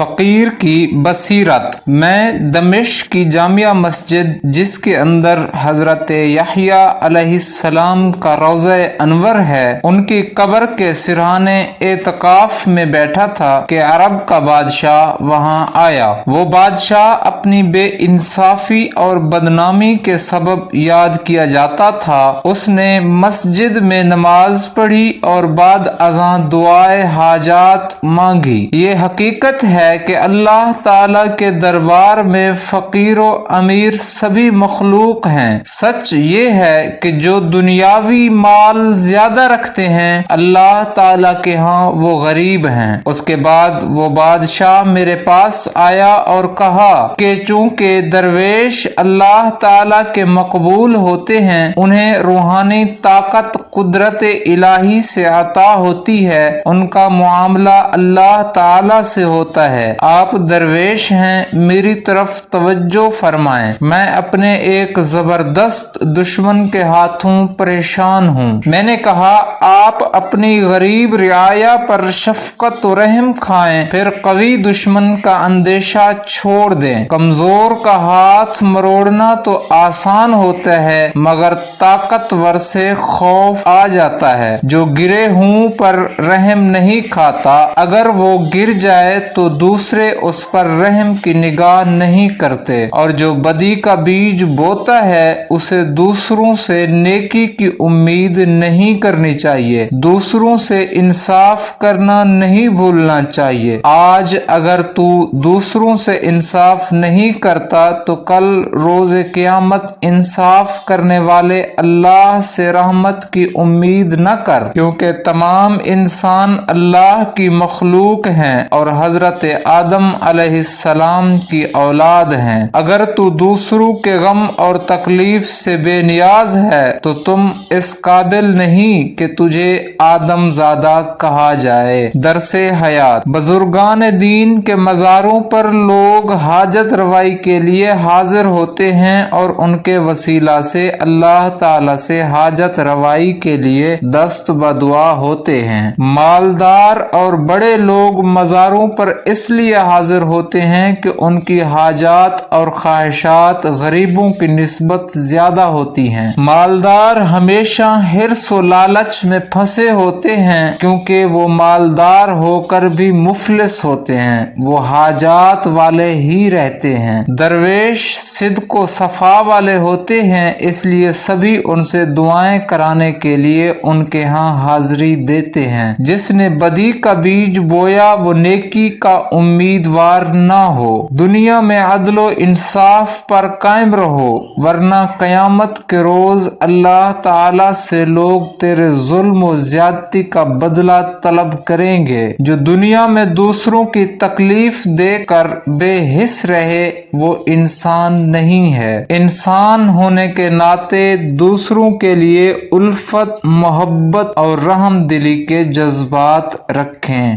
فقیر کی بصیرت۔ میں دمشق کی جامع مسجد جس کے اندر حضرت یحییٰ علیہ السلام کا روضہ انور ہے، ان کی قبر کے سرحانے اعتکاف میں بیٹھا تھا کہ عرب کا بادشاہ وہاں آیا۔ وہ بادشاہ اپنی بے انصافی اور بدنامی کے سبب یاد کیا جاتا تھا۔ اس نے مسجد میں نماز پڑھی اور بعد ازاں دعائے حاجات مانگی۔ یہ حقیقت ہے کہ اللہ تعالی کے دربار میں فقیر و امیر سبھی مخلوق ہیں۔ سچ یہ ہے کہ جو دنیاوی مال زیادہ رکھتے ہیں، اللہ تعالی کے ہاں وہ غریب ہیں۔ اس کے بعد وہ بادشاہ میرے پاس آیا اور کہا کہ چونکہ درویش اللہ تعالی کے مقبول ہوتے ہیں، انہیں روحانی طاقت قدرت الہی سے عطا ہوتی ہے، ان کا معاملہ اللہ تعالی سے ہوتا ہے۔ آپ درویش ہیں، میری طرف توجہ فرمائیں۔ میں اپنے ایک زبردست دشمن کے ہاتھوں پریشان ہوں۔ میں نے کہا آپ اپنی غریب رعایا پر شفقت و رحم کھائیں، پھر قوی دشمن کا اندیشہ چھوڑ دیں۔ کمزور کا ہاتھ مروڑنا تو آسان ہوتا ہے، مگر طاقتور سے خوف آ جاتا ہے۔ جو گرے ہوں پر رحم نہیں کھاتا، اگر وہ گر جائے تو دوسرے اس پر رحم کی نگاہ نہیں کرتے، اور جو بدی کا بیج بوتا ہے اسے دوسروں سے نیکی کی امید نہیں کرنی چاہیے۔ دوسروں سے انصاف کرنا نہیں بھولنا چاہیے۔ آج اگر تو دوسروں سے انصاف نہیں کرتا تو کل روز قیامت انصاف کرنے والے اللہ سے رحمت کی امید نہ کر، کیونکہ تمام انسان اللہ کی مخلوق ہیں اور حضرت آدم علیہ السلام کی اولاد ہیں۔ اگر تو دوسروں کے غم اور تکلیف سے بے نیاز ہے تو تم اس قابل نہیں کہ تجھے آدم زادہ کہا جائے۔ درس حیات۔ بزرگان دین کے مزاروں پر لوگ حاجت روائی کے لیے حاضر ہوتے ہیں اور ان کے وسیلہ سے اللہ تعالی سے حاجت روائی کے لیے دست بدعا ہوتے ہیں۔ مالدار اور بڑے لوگ مزاروں پر اس لیے حاضر ہوتے ہیں کہ ان کی حاجات اور خواہشات غریبوں کی نسبت زیادہ ہوتی ہیں۔ مالدار ہمیشہ حرص و لالچ میں پھنسے ہوتے ہیں، کیونکہ وہ مالدار ہو کر بھی مفلس ہوتے ہیں، وہ حاجات والے ہی رہتے ہیں۔ درویش صدق و صفا والے ہوتے ہیں، اس لیے سبھی ان سے دعائیں کرانے کے لیے ان کے ہاں حاضری دیتے ہیں۔ جس نے بدی کا بیج بویا وہ نیکی کا امیدوار نہ ہو۔ دنیا میں عدل و انصاف پر قائم رہو، ورنہ قیامت کے روز اللہ تعالی سے لوگ تیرے ظلم و زیادتی کا بدلہ طلب کریں گے۔ جو دنیا میں دوسروں کی تکلیف دے کر بے حس رہے وہ انسان نہیں ہے۔ انسان ہونے کے ناطے دوسروں کے لیے الفت، محبت اور رحم دلی کے جذبات رکھیں۔